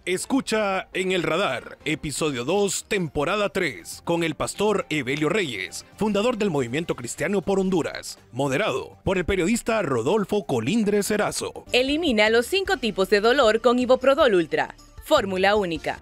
Escucha En el Radar, episodio 2, temporada 3, con el pastor Evelio Reyes, fundador del Movimiento Cristiano por Honduras, moderado por el periodista Rodolfo Colindres Erazo. Elimina los 5 tipos de dolor con Iboprodol Ultra, fórmula única.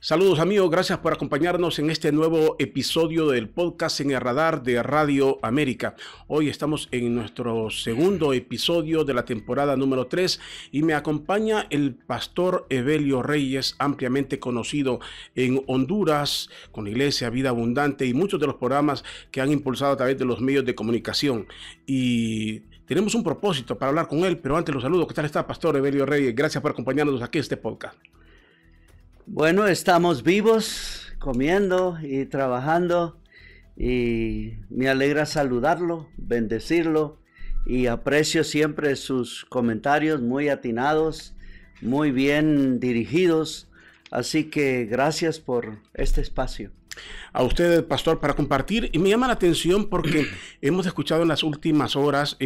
Saludos amigos, gracias por acompañarnos en este nuevo episodio del podcast En el Radar de Radio América. Hoy estamos en nuestro segundo episodio de la temporada número 3 y me acompaña el pastor Evelio Reyes, ampliamente conocido en Honduras con la Iglesia Vida Abundante y muchos de los programas que han impulsado a través de los medios de comunicación. Y tenemos un propósito para hablar con él, pero antes los saludo. ¿Qué tal está, pastor Evelio Reyes? Gracias por acompañarnos aquí en este podcast. Bueno, estamos vivos, comiendo y trabajando y me alegra saludarlo, bendecirlo y aprecio siempre sus comentarios muy atinados, muy bien dirigidos. Así que gracias por este espacio. A usted, pastor, para compartir. Y me llama la atención porque hemos escuchado en las últimas horas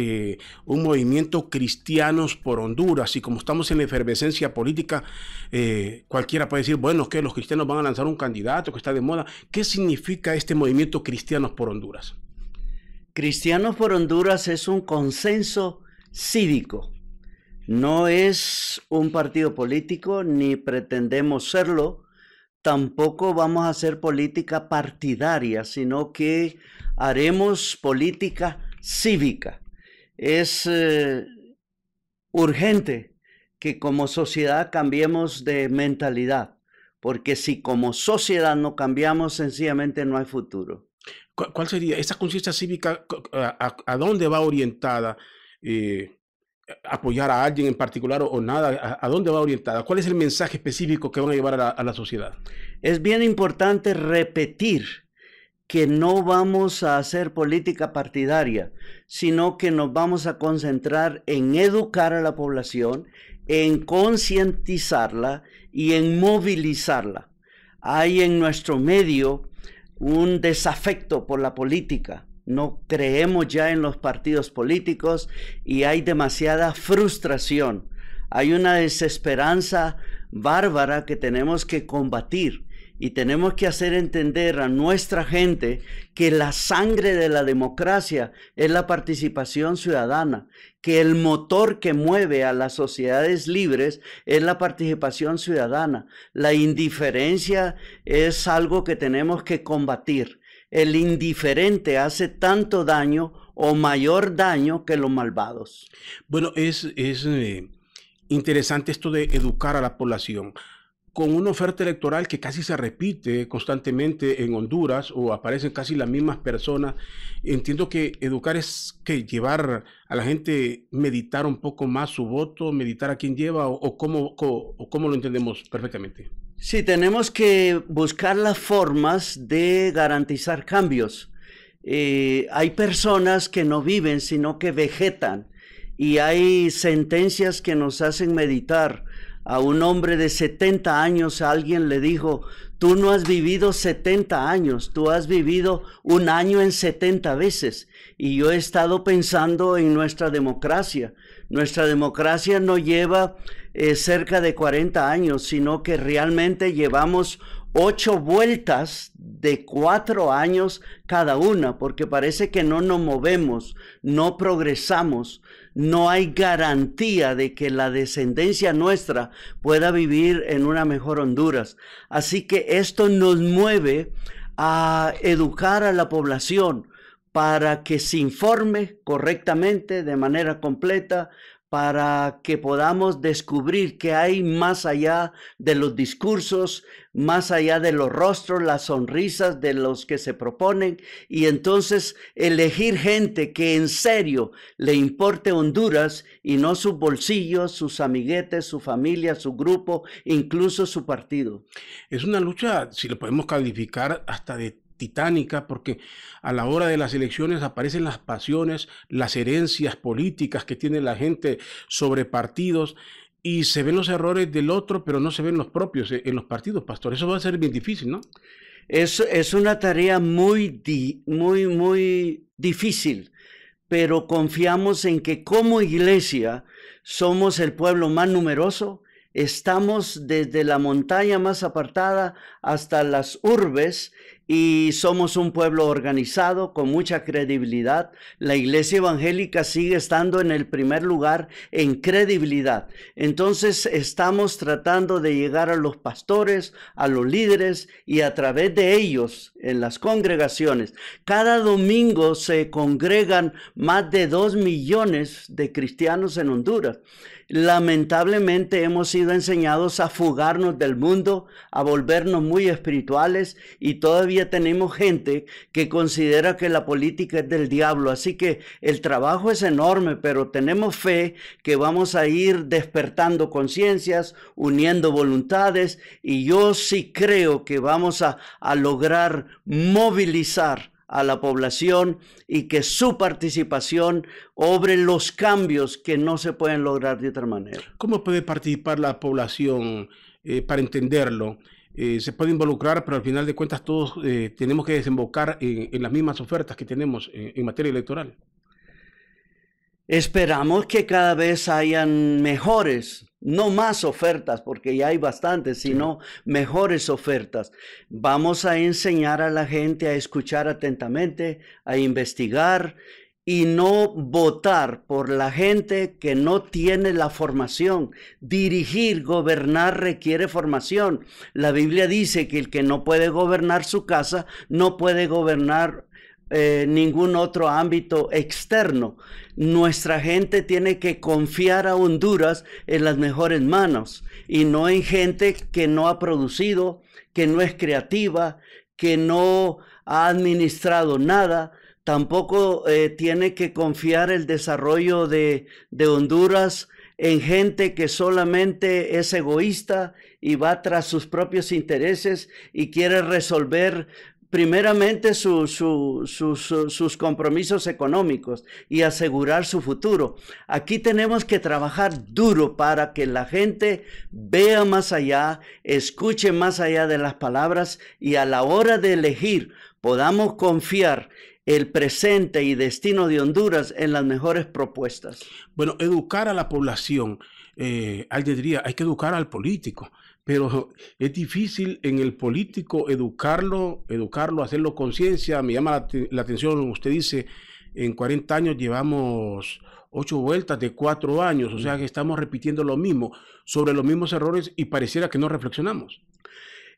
un movimiento Cristianos por Honduras, y como estamos en la efervescencia política, cualquiera puede decir, bueno, que los cristianos van a lanzar un candidato que está de moda. ¿Qué significa este movimiento Cristianos por Honduras? Cristianos por Honduras es un consenso cívico. No es un partido político, ni pretendemos serlo. Tampoco vamos a hacer política partidaria, sino que haremos política cívica. Es urgente que como sociedad cambiemos de mentalidad, porque si como sociedad no cambiamos, sencillamente no hay futuro. ¿Cuál sería esa conciencia cívica? ¿A dónde va orientada? ¿Apoyar a alguien en particular o nada? ¿A dónde va orientada? ¿Cuál es el mensaje específico que van a llevar a la sociedad? Es bien importante repetir que no vamos a hacer política partidaria, sino que nos vamos a concentrar en educar a la población, en concientizarla y en movilizarla. Hay en nuestro medio un desafecto por la política. No creemos ya en los partidos políticos y hay demasiada frustración. Hay una desesperanza bárbara que tenemos que combatir y tenemos que hacer entender a nuestra gente que la sangre de la democracia es la participación ciudadana, que el motor que mueve a las sociedades libres es la participación ciudadana. La indiferencia es algo que tenemos que combatir. El indiferente hace tanto daño o mayor daño que los malvados. Bueno, es interesante esto de educar a la población. Con una oferta electoral que casi se repite constantemente en Honduras o aparecen casi las mismas personas, entiendo que educar es que llevar a la gente meditar un poco más su voto, meditar a quién lleva o cómo lo entendemos perfectamente. Sí, tenemos que buscar las formas de garantizar cambios. Hay personas que no viven, sino que vegetan. Y hay sentencias que nos hacen meditar. A un hombre de 70 años alguien le dijo, tú no has vivido 70 años, tú has vivido un año en 70 veces. Y yo he estado pensando en nuestra democracia. Nuestra democracia no lleva cerca de 40 años, sino que realmente llevamos 8 vueltas de 4 años cada una, porque parece que no nos movemos, no progresamos, no hay garantía de que la descendencia nuestra pueda vivir en una mejor Honduras. Así que esto nos mueve a educar a la población para que se informe correctamente, de manera completa, para que podamos descubrir que hay más allá de los discursos, más allá de los rostros, las sonrisas de los que se proponen, y entonces elegir gente que en serio le importe Honduras y no sus bolsillos, sus amiguetes, su familia, su grupo, incluso su partido. Es una lucha, si lo podemos calificar, hasta de titánica, porque a la hora de las elecciones aparecen las pasiones, las herencias políticas que tiene la gente sobre partidos y se ven los errores del otro, pero no se ven los propios en los partidos, pastor. Eso va a ser bien difícil, ¿no? Es una tarea muy difícil, pero confiamos en que como iglesia somos el pueblo más numeroso, Estamos desde la montaña más apartada hasta las urbes y somos un pueblo organizado con mucha credibilidad. La iglesia evangélica sigue estando en el primer lugar en credibilidad. Entonces estamos tratando de llegar a los pastores, a los líderes y a través de ellos en las congregaciones. Cada domingo se congregan más de 2 millones de cristianos en Honduras. Lamentablemente hemos sido enseñados a fugarnos del mundo, a volvernos muy espirituales y todavía tenemos gente que considera que la política es del diablo. Así que el trabajo es enorme, pero tenemos fe que vamos a ir despertando conciencias, uniendo voluntades y yo sí creo que vamos a lograr movilizar a la población y que su participación obre los cambios que no se pueden lograr de otra manera. ¿Cómo puede participar la población para entenderlo? Se puede involucrar, pero al final de cuentas todos tenemos que desembocar en las mismas ofertas que tenemos en materia electoral. Esperamos que cada vez hayan mejores, no más ofertas, porque ya hay bastantes, sino mejores ofertas. Vamos a enseñar a la gente a escuchar atentamente, a investigar y no votar por la gente que no tiene la formación. Dirigir, gobernar requiere formación. La Biblia dice que el que no puede gobernar su casa, no puede gobernar ningún otro ámbito externo. Nuestra gente tiene que confiar a Honduras en las mejores manos y no en gente que no ha producido, que no es creativa, que no ha administrado nada. Tampoco tiene que confiar el desarrollo de Honduras en gente que solamente es egoísta y va tras sus propios intereses y quiere resolver primeramente sus compromisos económicos y asegurar su futuro. Aquí tenemos que trabajar duro para que la gente vea más allá, escuche más allá de las palabras y a la hora de elegir podamos confiar el presente y destino de Honduras en las mejores propuestas. Bueno, educar a la población, alguien diría, hay que educar al político. Pero es difícil en el político educarlo, hacerlo conciencia. Me llama la atención, usted dice, en 40 años llevamos 8 vueltas de 4 años, o sea que estamos repitiendo lo mismo, sobre los mismos errores y pareciera que no reflexionamos.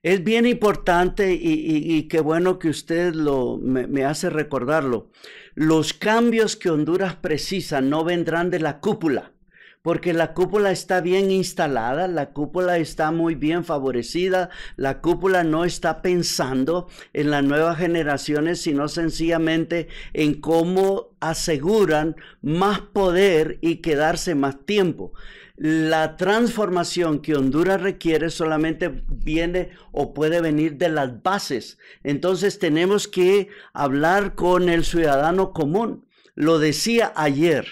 Es bien importante y qué bueno que usted me hace recordarlo. Los cambios que Honduras precisa no vendrán de la cúpula, porque la cúpula está bien instalada, la cúpula está muy bien favorecida, la cúpula no está pensando en las nuevas generaciones, sino sencillamente en cómo aseguran más poder y quedarse más tiempo. La transformación que Honduras requiere solamente viene o puede venir de las bases. Entonces tenemos que hablar con el ciudadano común. Lo decía ayer.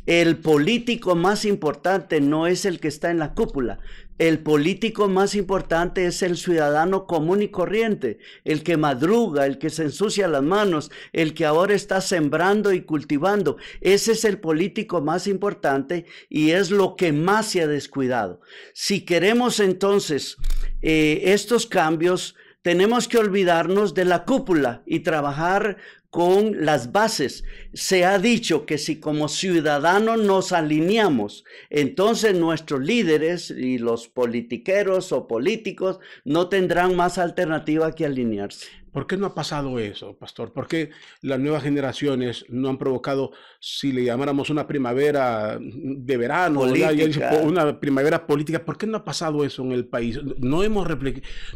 El político más importante no es el que está en la cúpula. El político más importante es el ciudadano común y corriente, el que madruga, el que se ensucia las manos, el que ahora está sembrando y cultivando. Ese es el político más importante y es lo que más se ha descuidado. Si queremos entonces estos cambios, tenemos que olvidarnos de la cúpula y trabajar con las bases. Se ha dicho que si como ciudadanos nos alineamos, entonces nuestros líderes y los politiqueros o políticos no tendrán más alternativa que alinearse. ¿Por qué no ha pasado eso, pastor? ¿Por qué las nuevas generaciones no han provocado, si le llamáramos una primavera de verano, una primavera política? ¿Por qué no ha pasado eso en el país? ¿No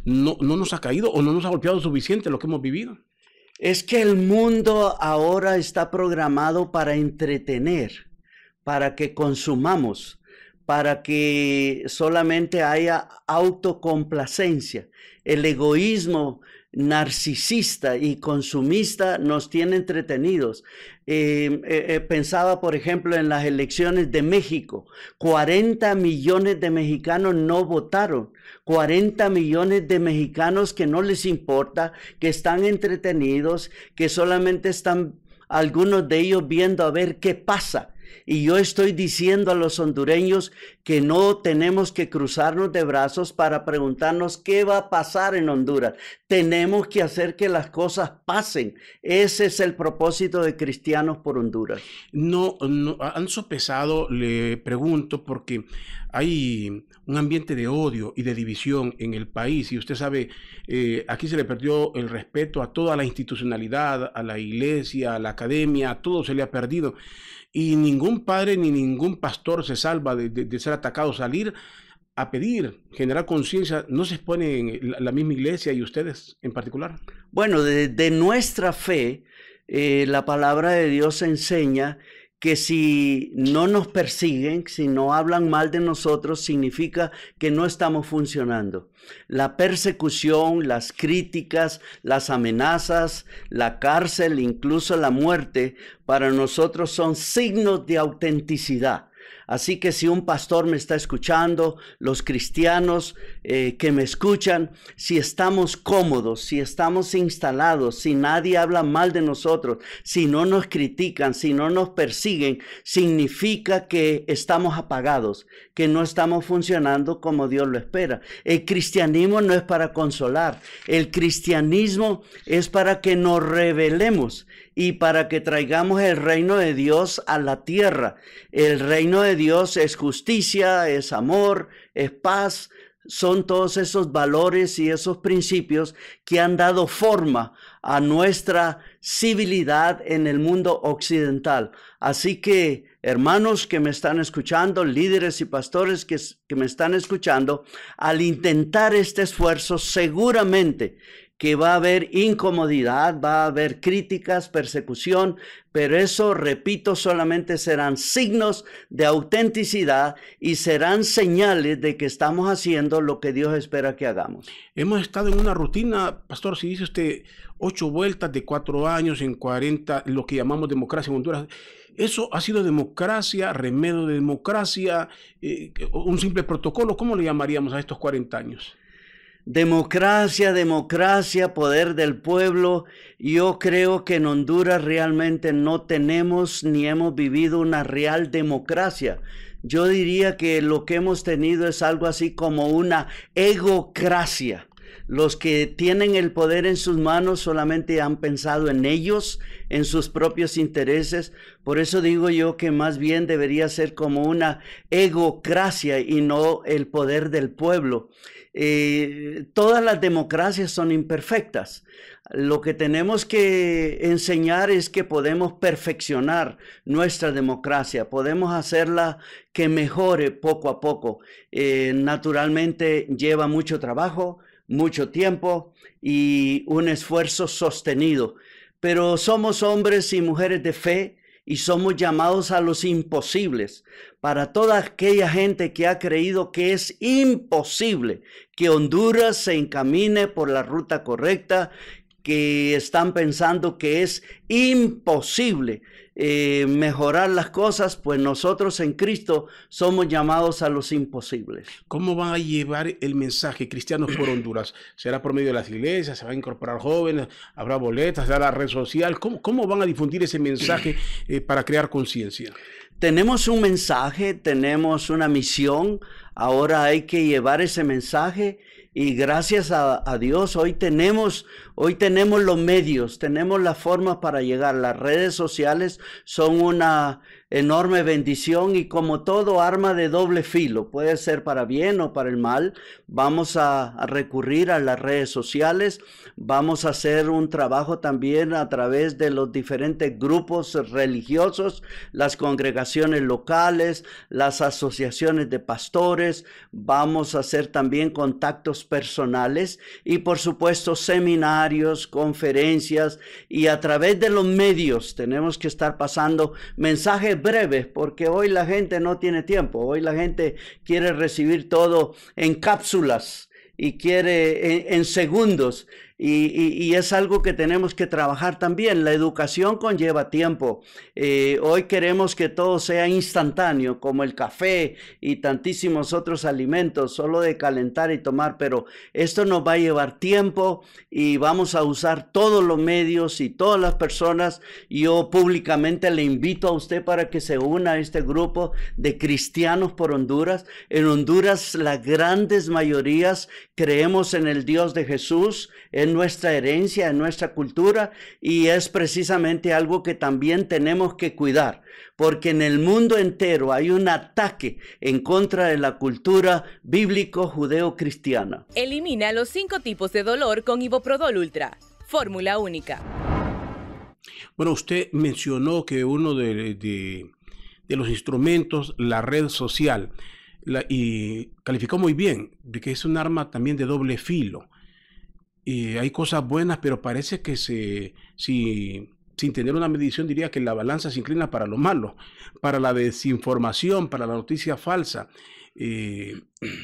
nos ha caído o no nos ha golpeado suficiente lo que hemos vivido? Es que el mundo ahora está programado para entretener, para que consumamos, para que solamente haya autocomplacencia. El egoísmo narcisista y consumista nos tiene entretenidos. Pensaba, por ejemplo, en las elecciones de México. 40 millones de mexicanos no votaron. 40 millones de mexicanos que no les importa, que están entretenidos, que solamente están algunos de ellos viendo a ver qué pasa. Y yo estoy diciendo a los hondureños que no tenemos que cruzarnos de brazos para preguntarnos qué va a pasar en Honduras. Tenemos que hacer que las cosas pasen. Ese es el propósito de Cristianos por Honduras. No han sopesado, le pregunto, porque hay un ambiente de odio y de división en el país, y usted sabe, aquí se le perdió el respeto a toda la institucionalidad, a la iglesia, a la academia, a todo se le ha perdido, y ningún padre ni ningún pastor se salva de ser atacado. Salir a pedir, generar conciencia, ¿no se expone en la misma iglesia y ustedes en particular? Bueno, de nuestra fe, la palabra de Dios enseña que si no nos persiguen, si no hablan mal de nosotros, significa que no estamos funcionando. La persecución, las críticas, las amenazas, la cárcel, incluso la muerte, para nosotros son signos de autenticidad. Así que si un pastor me está escuchando, los cristianos que me escuchan, si estamos cómodos, si estamos instalados, si nadie habla mal de nosotros, si no nos critican, si no nos persiguen, significa que estamos apagados, que no estamos funcionando como Dios lo espera. El cristianismo no es para consolar, el cristianismo es para que nos rebelemos y para que traigamos el reino de Dios a la tierra. El reino de Dios es justicia, es amor, es paz. Son todos esos valores y esos principios que han dado forma a nuestra civilidad en el mundo occidental. Así que, hermanos que me están escuchando, líderes y pastores que me están escuchando, al intentar este esfuerzo, seguramente que va a haber incomodidad, va a haber críticas, persecución, pero eso, repito, solamente serán signos de autenticidad y serán señales de que estamos haciendo lo que Dios espera que hagamos. Hemos estado en una rutina, pastor, si dice usted 8 vueltas de 4 años en 40, lo que llamamos democracia en Honduras. ¿Eso ha sido democracia, remedio de democracia, un simple protocolo? ¿Cómo le llamaríamos a estos 40 años? Democracia, democracia, poder del pueblo. Yo creo que en Honduras realmente no tenemos ni hemos vivido una real democracia. Yo diría que lo que hemos tenido es algo así como una egocracia. Los que tienen el poder en sus manos solamente han pensado en ellos, en sus propios intereses. Por eso digo yo que más bien debería ser como una egocracia y no el poder del pueblo. Todas las democracias son imperfectas. Lo que tenemos que enseñar es que podemos perfeccionar nuestra democracia, podemos hacerla que mejore poco a poco. Naturalmente lleva mucho trabajo, mucho tiempo y un esfuerzo sostenido, pero somos hombres y mujeres de fe y somos llamados a los imposibles. Para toda aquella gente que ha creído que es imposible que Honduras se encamine por la ruta correcta, que están pensando que es imposible mejorar las cosas, pues nosotros en Cristo somos llamados a los imposibles. ¿Cómo van a llevar el mensaje Cristianos por Honduras? ¿Será por medio de las iglesias? ¿Se van a incorporar jóvenes? ¿Habrá boletas? ¿Será la red social? ¿Cómo van a difundir ese mensaje para crear conciencia? Tenemos un mensaje, tenemos una misión. Ahora hay que llevar ese mensaje. Y gracias a Dios, hoy tenemos los medios, tenemos las formas para llegar. Las redes sociales son una enorme bendición y como todo arma de doble filo, puede ser para bien o para el mal. Vamos a recurrir a las redes sociales, vamos a hacer un trabajo también a través de los diferentes grupos religiosos, las congregaciones locales, las asociaciones de pastores. Vamos a hacer también contactos personales y por supuesto seminarios, conferencias, y a través de los medios tenemos que estar pasando mensajes breves porque hoy la gente no tiene tiempo, hoy la gente quiere recibir todo en cápsulas y quiere en segundos. y es algo que tenemos que trabajar también. La educación conlleva tiempo. Hoy queremos que todo sea instantáneo, como el café y tantísimos otros alimentos, solo de calentar y tomar, pero esto nos va a llevar tiempo y vamos a usar todos los medios y todas las personas. Yo públicamente le invito a usted para que se una a este grupo de Cristianos por Honduras. En Honduras, las grandes mayorías creemos en el Dios de Jesús, en nuestra herencia, en nuestra cultura, y es precisamente algo que también tenemos que cuidar, porque en el mundo entero hay un ataque en contra de la cultura bíblico-judeo-cristiana. Elimina los 5 tipos de dolor con Iboprodol Ultra. Fórmula única. Bueno, usted mencionó que uno de los instrumentos, la red social, y calificó muy bien, de que es un arma también de doble filo. Y hay cosas buenas, pero parece que sin tener una medición, diría que la balanza se inclina para lo malo, para la desinformación, para la noticia falsa.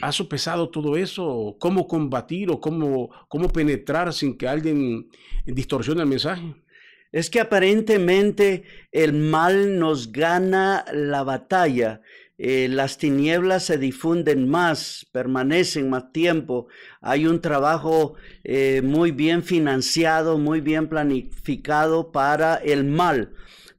¿Ha sopesado todo eso? ¿Cómo combatir o cómo penetrar sin que alguien distorsione el mensaje? Es que aparentemente el mal nos gana la batalla. Las tinieblas se difunden más, permanecen más tiempo. Hay un trabajo muy bien financiado, muy bien planificado para el mal.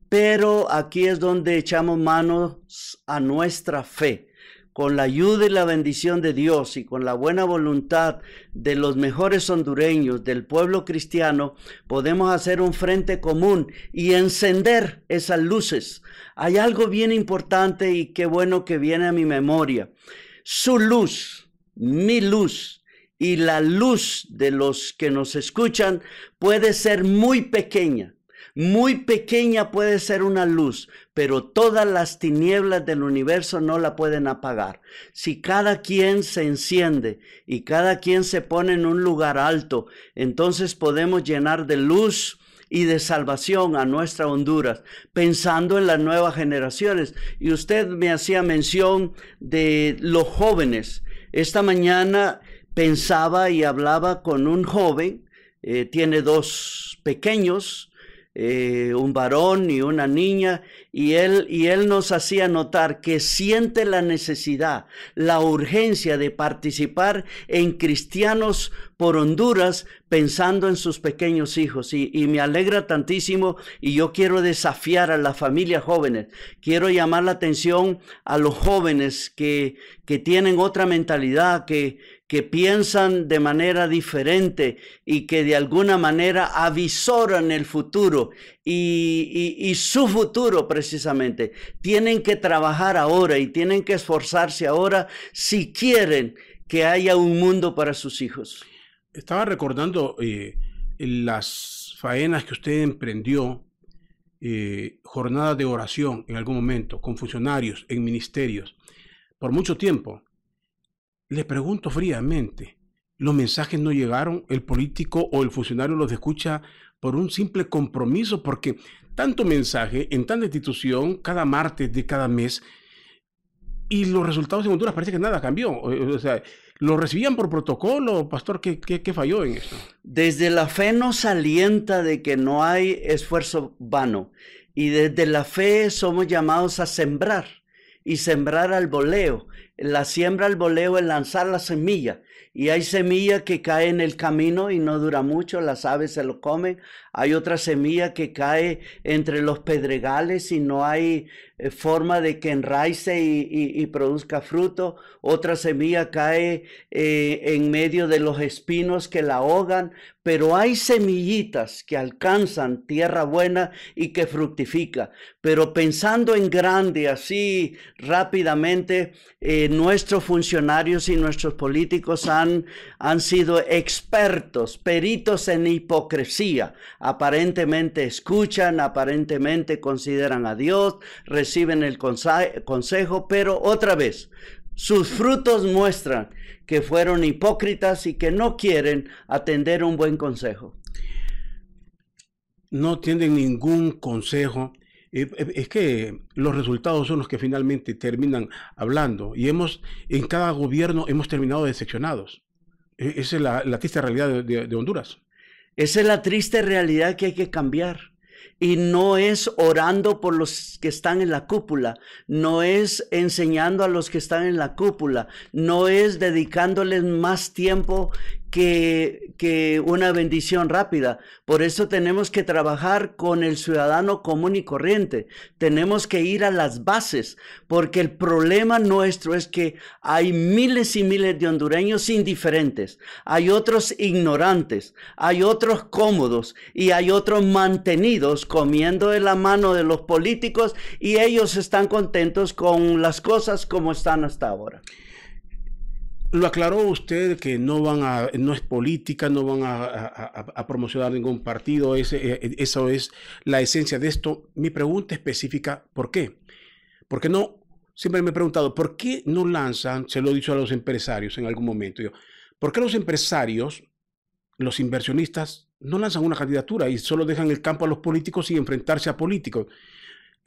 Pero aquí es donde echamos manos a nuestra fe. Con la ayuda y la bendición de Dios y con la buena voluntad de los mejores hondureños, del pueblo cristiano, podemos hacer un frente común y encender esas luces. Hay algo bien importante y qué bueno que viene a mi memoria. Su luz, mi luz y la luz de los que nos escuchan puede ser muy pequeña. Muy pequeña puede ser una luz, pero todas las tinieblas del universo no la pueden apagar. Si cada quien se enciende y cada quien se pone en un lugar alto, entonces podemos llenar de luz y de salvación a nuestra Honduras, pensando en las nuevas generaciones. Y usted me hacía mención de los jóvenes. Esta mañana pensaba y hablaba con un joven, tiene 2 pequeños, un varón y una niña, y él nos hacía notar que siente la necesidad, la urgencia de participar en Cristianos por Honduras, pensando en sus pequeños hijos, y me alegra tantísimo, y yo quiero desafiar a las familias jóvenes, quiero llamar la atención a los jóvenes que tienen otra mentalidad, que piensan de manera diferente y que de alguna manera avisoran el futuro y su futuro precisamente. Tienen que trabajar ahora y tienen que esforzarse ahora si quieren que haya un mundo para sus hijos. Estaba recordando las faenas que usted emprendió, jornadas de oración en algún momento, con funcionarios en ministerios, por mucho tiempo. Le pregunto fríamente, ¿los mensajes no llegaron? ¿El político o el funcionario los escucha por un simple compromiso? Porque tanto mensaje en tanta institución, cada martes de cada mes, y los resultados en Honduras parece que nada cambió. O sea, ¿lo recibían por protocolo, pastor? ¿Qué falló en esto? Desde la fe nos alienta de que no hay esfuerzo vano. Y desde la fe somos llamados a sembrar. Y sembrar al voleo. La siembra al voleo es lanzar la semilla. Y hay semilla que cae en el camino y no dura mucho, las aves se lo comen. Hay otra semilla que cae entre los pedregales y no hay forma de que enraice y produzca fruto. Otra semilla cae en medio de los espinos que la ahogan. Pero hay semillitas que alcanzan tierra buena y que fructifica. Pero pensando en grande, así rápidamente, nuestros funcionarios y nuestros políticos han sido expertos, peritos en hipocresía. Aparentemente escuchan, aparentemente consideran a Dios, reciben el consejo, pero otra vez, sus frutos muestran que fueron hipócritas y que no quieren atender un buen consejo. No atienden ningún consejo. Es que los resultados son los que finalmente terminan hablando. Y en cada gobierno hemos terminado decepcionados. Esa es la triste realidad de Honduras. Esa es la triste realidad que hay que cambiar. Y no es orando por los que están en la cúpula, no es enseñando a los que están en la cúpula, no es dedicándoles más tiempo que una bendición rápida. Por eso tenemos que trabajar con el ciudadano común y corriente. Tenemos que ir a las bases, porque el problema nuestro es que hay miles y miles de hondureños indiferentes, hay otros ignorantes, hay otros cómodos y hay otros mantenidos comiendo de la mano de los políticos, y ellos están contentos con las cosas como están hasta ahora. Lo aclaró usted que no es política, no van a promocionar ningún partido, eso es la esencia de esto. Mi pregunta específica, ¿por qué? Porque no, siempre me he preguntado, ¿por qué no lanzan, se lo he dicho a los empresarios en algún momento, ¿por qué los empresarios, los inversionistas, no lanzan una candidatura y solo dejan el campo a los políticos sin enfrentarse a políticos?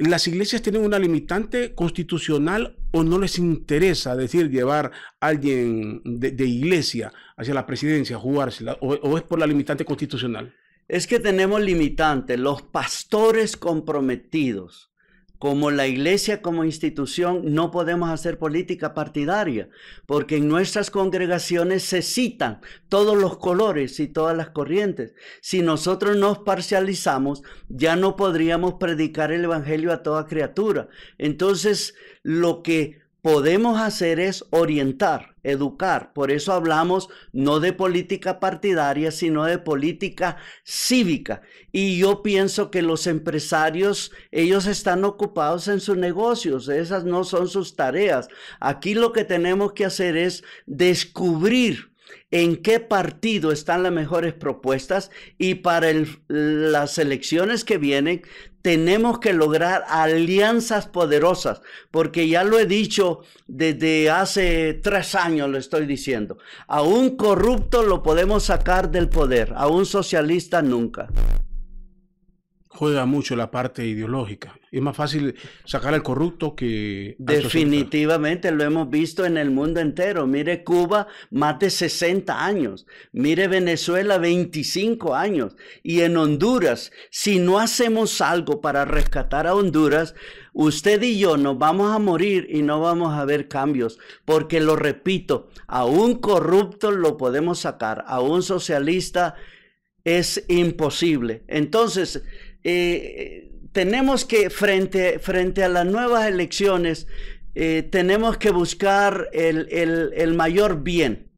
¿Las iglesias tienen una limitante constitucional o no les interesa, decir, llevar a alguien de iglesia hacia la presidencia, jugársela, o es por la limitante constitucional? Es que tenemos limitantes. Los pastores comprometidos, como la iglesia como institución, no podemos hacer política partidaria, porque en nuestras congregaciones se citan todos los colores y todas las corrientes. Si nosotros nos parcializamos, ya no podríamos predicar el evangelio a toda criatura. Entonces, lo que podemos hacer es orientar, educar. Por eso hablamos no de política partidaria, sino de política cívica. Y yo pienso que los empresarios, ellos están ocupados en sus negocios. Esas no son sus tareas. Aquí lo que tenemos que hacer es descubrir en qué partido están las mejores propuestas, y para las elecciones que vienen tenemos que lograr alianzas poderosas, porque ya lo he dicho desde hace 3 años, lo estoy diciendo, a un corrupto lo podemos sacar del poder, a un socialista nunca. Juega mucho la parte ideológica. Es más fácil sacar al corrupto que al definitivamente, lo hemos visto en el mundo entero. Mire Cuba, más de 60 años. Mire Venezuela, 25 años. Y en Honduras, si no hacemos algo para rescatar a Honduras, usted y yo nos vamos a morir y no vamos a ver cambios. Porque lo repito, a un corrupto lo podemos sacar, a un socialista es imposible. Entonces, tenemos que, frente a las nuevas elecciones, tenemos que buscar el mayor bien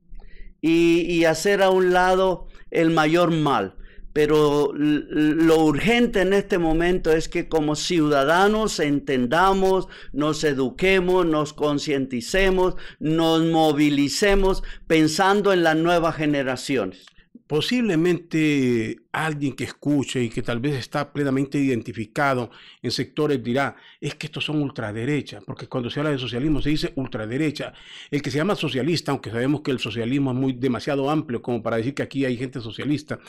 y hacer a un lado el mayor mal. Pero lo urgente en este momento es que como ciudadanos entendamos, nos eduquemos, nos concienticemos, nos movilicemos pensando en las nuevas generaciones. Posiblemente alguien que escuche y que tal vez está plenamente identificado en sectores dirá, es que estos son ultraderecha, porque cuando se habla de socialismo se dice ultraderecha. El que se llama socialista, aunque sabemos que el socialismo es demasiado amplio como para decir que aquí hay gente socialista,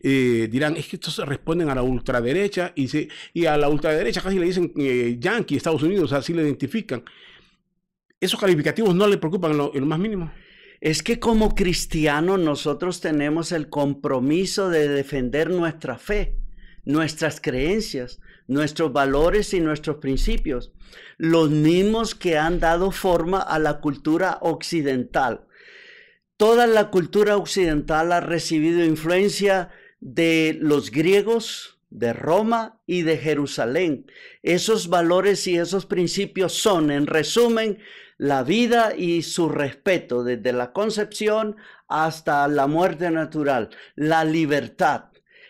dirán, es que estos responden a la ultraderecha y a la ultraderecha casi le dicen Yankee, Estados Unidos, así le identifican. ¿Esos calificativos no le preocupan en lo más mínimo? Es que como cristianos nosotros tenemos el compromiso de defender nuestra fe, nuestras creencias, nuestros valores y nuestros principios, los mismos que han dado forma a la cultura occidental. Toda la cultura occidental ha recibido influencia de los griegos, de Roma y de Jerusalén. Esos valores y esos principios son, en resumen, la vida y su respeto desde la concepción hasta la muerte natural, la libertad,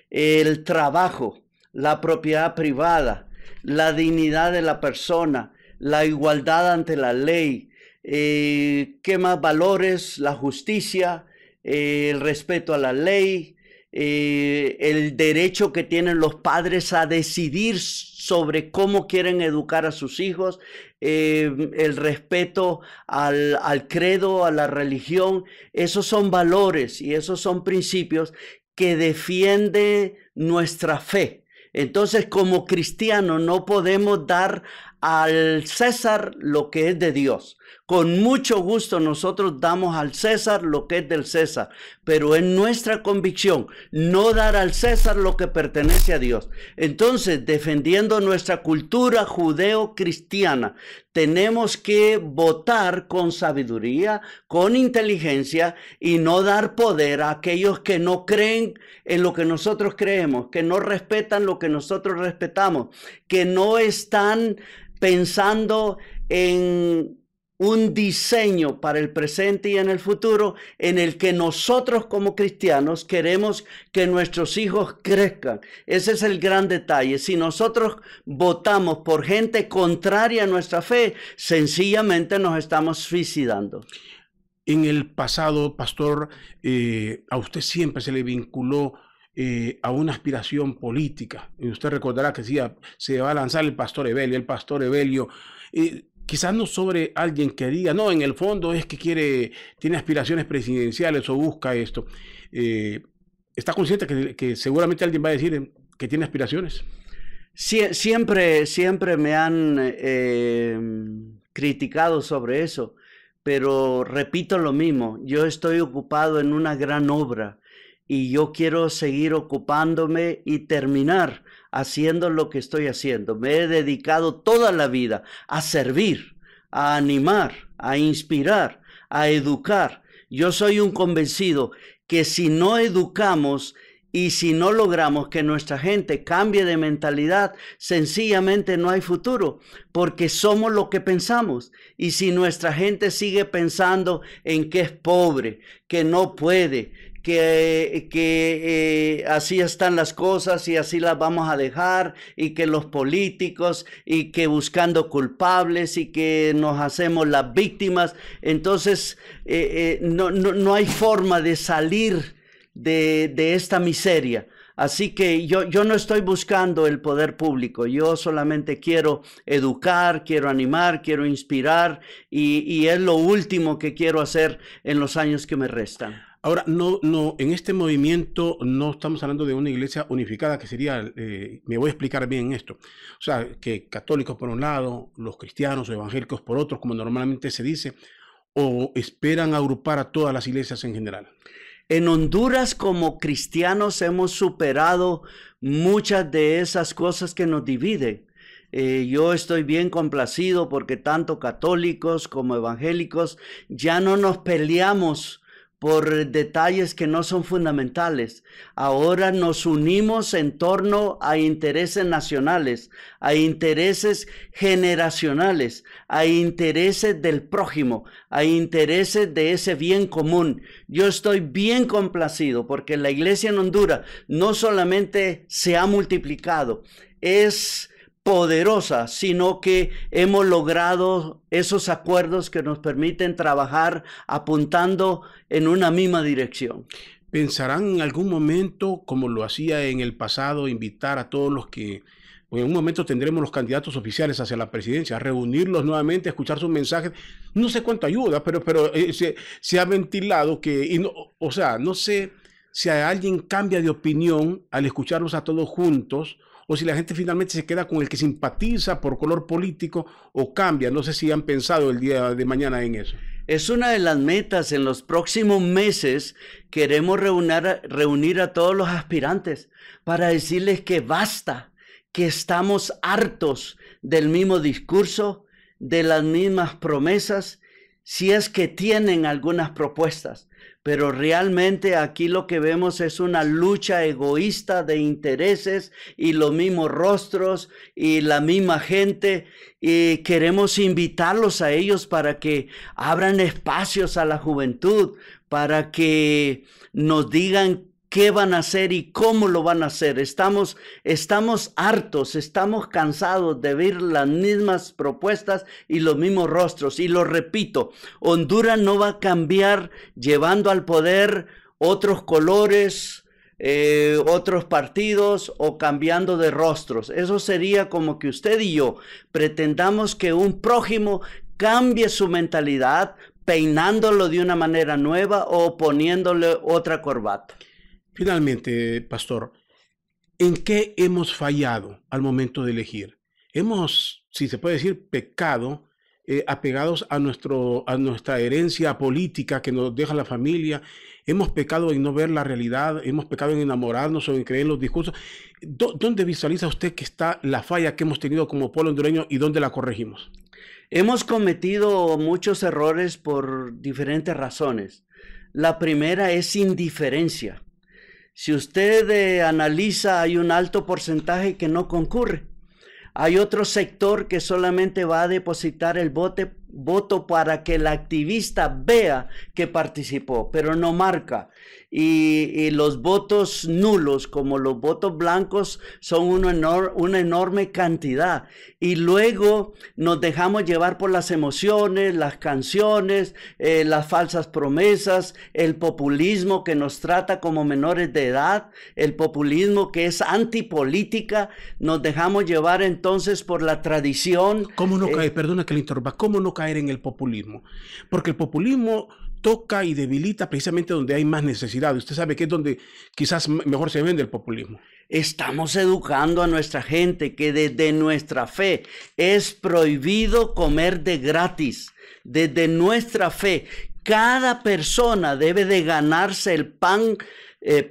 el trabajo, la propiedad privada, la dignidad de la persona, la igualdad ante la ley, ¿qué más valores? La justicia, el respeto a la ley, el derecho que tienen los padres a decidir sobre cómo quieren educar a sus hijos, el respeto al credo, a la religión. Esos son valores y esos son principios que defienden nuestra fe. Entonces, como cristianos no podemos dar al César lo que es de Dios. Con mucho gusto nosotros damos al César lo que es del César, pero es nuestra convicción no dar al César lo que pertenece a Dios. Entonces, defendiendo nuestra cultura judeo-cristiana, tenemos que votar con sabiduría, con inteligencia y no dar poder a aquellos que no creen en lo que nosotros creemos, que no respetan lo que nosotros respetamos, que no están pensando en un diseño para el presente y en el futuro en el que nosotros como cristianos queremos que nuestros hijos crezcan. Ese es el gran detalle. Si nosotros votamos por gente contraria a nuestra fe, sencillamente nos estamos suicidando. En el pasado, pastor, a usted siempre se le vinculó a una aspiración política. Y usted recordará que se va a lanzar el pastor Evelio. Quizás no sobre alguien que diga, no, en el fondo es que tiene aspiraciones presidenciales o busca esto. ¿Está consciente que seguramente alguien va a decir que tiene aspiraciones? Siempre me han criticado sobre eso, pero repito lo mismo, yo estoy ocupado en una gran obra y yo quiero seguir ocupándome y terminar haciendo lo que estoy haciendo. Me he dedicado toda la vida a servir, a animar, a inspirar, a educar. Yo soy un convencido que si no educamos y si no logramos que nuestra gente cambie de mentalidad, sencillamente no hay futuro, porque somos lo que pensamos. Y si nuestra gente sigue pensando en que es pobre, que no puede, que así están las cosas y así las vamos a dejar, y que los políticos, y que buscando culpables, y que nos hacemos las víctimas, entonces no hay forma de salir de esta miseria. Así que yo no estoy buscando el poder público, yo solamente quiero educar, quiero animar, quiero inspirar, y es lo último que quiero hacer en los años que me restan. Ahora, no, en este movimiento no estamos hablando de una iglesia unificada, que sería, me voy a explicar bien esto. O sea, que católicos por un lado, los cristianos o evangélicos por otros, como normalmente se dice, o esperan agrupar a todas las iglesias en general. En Honduras, como cristianos, hemos superado muchas de esas cosas que nos dividen. Yo estoy bien complacido porque tanto católicos como evangélicos ya no nos peleamos por detalles que no son fundamentales. Ahora nos unimos en torno a intereses nacionales, a intereses generacionales, a intereses del prójimo, a intereses de ese bien común. Yo estoy bien complacido porque la iglesia en Honduras no solamente se ha multiplicado, es poderosa, sino que hemos logrado esos acuerdos que nos permiten trabajar apuntando en una misma dirección. ¿Pensarán en algún momento, como lo hacía en el pasado, invitar a todos los que en un momento tendremos los candidatos oficiales hacia la presidencia, a reunirlos nuevamente, a escuchar sus mensajes? No sé cuánto ayuda, pero se ha ventilado que, no sé si alguien cambia de opinión al escucharlos a todos juntos, o si la gente finalmente se queda con el que simpatiza por color político o cambia. No sé si han pensado el día de mañana en eso. Es una de las metas. En los próximos meses queremos reunir a todos los aspirantes para decirles que basta, que estamos hartos del mismo discurso, de las mismas promesas, si es que tienen algunas propuestas. Pero realmente aquí lo que vemos es una lucha egoísta de intereses y los mismos rostros y la misma gente, y queremos invitarlos a ellos para que abran espacios a la juventud, para que nos digan qué van a hacer y cómo lo van a hacer. Estamos hartos, estamos cansados de ver las mismas propuestas y los mismos rostros. Y lo repito, Honduras no va a cambiar llevando al poder otros colores, otros partidos o cambiando de rostros. Eso sería como que usted y yo pretendamos que un prójimo cambie su mentalidad peinándolo de una manera nueva o poniéndole otra corbata. Finalmente, pastor, ¿en qué hemos fallado al momento de elegir? Hemos si se puede decir, pecado, apegados a nuestra herencia política que nos deja la familia. Hemos pecado en no ver la realidad, hemos pecado en enamorarnos o en creer en los discursos. ¿Dónde visualiza usted que está la falla que hemos tenido como pueblo hondureño y dónde la corregimos? Hemos cometido muchos errores por diferentes razones. La primera es indiferencia. Si usted analiza, hay un alto porcentaje que no concurre. Hay otro sector que solamente va a depositar el voto para que el activista vea que participó, pero no marca. Y los votos nulos, como los votos blancos, son una enorme cantidad. Y luego nos dejamos llevar por las emociones, las canciones, las falsas promesas, el populismo que nos trata como menores de edad, el populismo que es antipolítica. Nos dejamos llevar entonces por la tradición. ¿Cómo no caer? Perdona que le interrumpa. ¿Cómo no caer en el populismo? Porque el populismo toca y debilita precisamente donde hay más necesidad. Usted sabe que es donde quizás mejor se vende el populismo. Estamos educando a nuestra gente que desde nuestra fe es prohibido comer de gratis. Desde nuestra fe, cada persona debe de ganarse el pan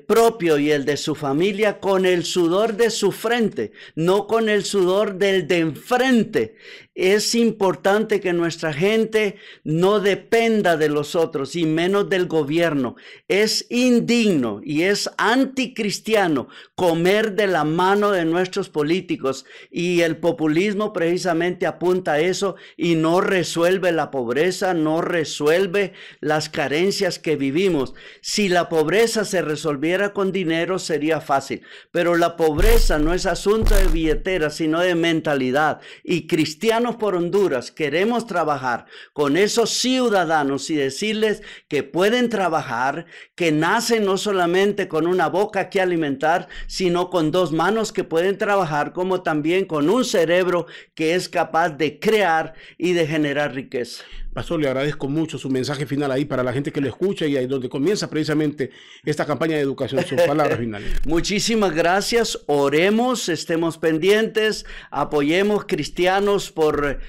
propio y el de su familia con el sudor de su frente, no con el sudor del de enfrente. Es importante que nuestra gente no dependa de los otros y menos del gobierno. Es indigno y es anticristiano comer de la mano de nuestros políticos, y el populismo precisamente apunta a eso y no resuelve la pobreza, no resuelve las carencias que vivimos. Si la pobreza se resolviera con dinero sería fácil, pero la pobreza no es asunto de billetera, sino de mentalidad. Y Cristianos por Honduras queremos trabajar con esos ciudadanos y decirles que pueden trabajar, que nacen no solamente con una boca que alimentar, sino con dos manos que pueden trabajar, como también con un cerebro que es capaz de crear y de generar riqueza. Pastor, le agradezco mucho su mensaje final ahí para la gente que lo escucha y ahí donde comienza precisamente esta campaña de educación, sus palabras finales. Muchísimas gracias. Oremos, estemos pendientes, apoyemos cristianos por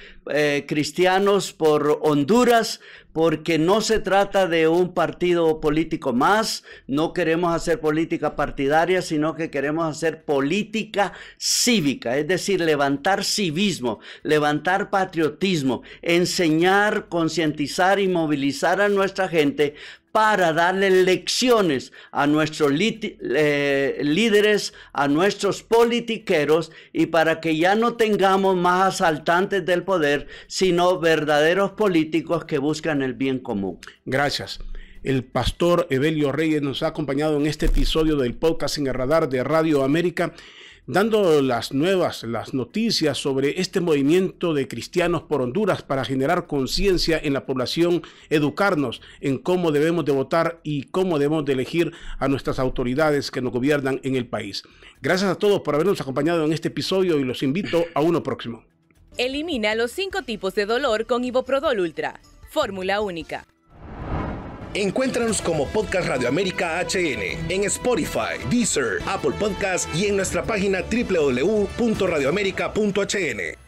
Honduras, porque no se trata de un partido político más. No queremos hacer política partidaria, sino que queremos hacer política cívica, es decir, levantar civismo, levantar patriotismo, enseñar, concientizar y movilizar a nuestra gente para darle lecciones a nuestros líderes, a nuestros politiqueros, y para que ya no tengamos más asaltantes del poder, sino verdaderos políticos que buscan el bien común. Gracias. El pastor Evelio Reyes nos ha acompañado en este episodio del podcast En el Radar de Radio América, dando las noticias sobre este movimiento de Cristianos por Honduras para generar conciencia en la población, educarnos en cómo debemos de votar y cómo debemos de elegir a nuestras autoridades que nos gobiernan en el país. Gracias a todos por habernos acompañado en este episodio y los invito a uno próximo. Elimina los 5 tipos de dolor con Iboprodol Ultra. Fórmula única. Encuéntranos como Podcast Radio América HN en Spotify, Deezer, Apple Podcast y en nuestra página www.radioamerica.hn.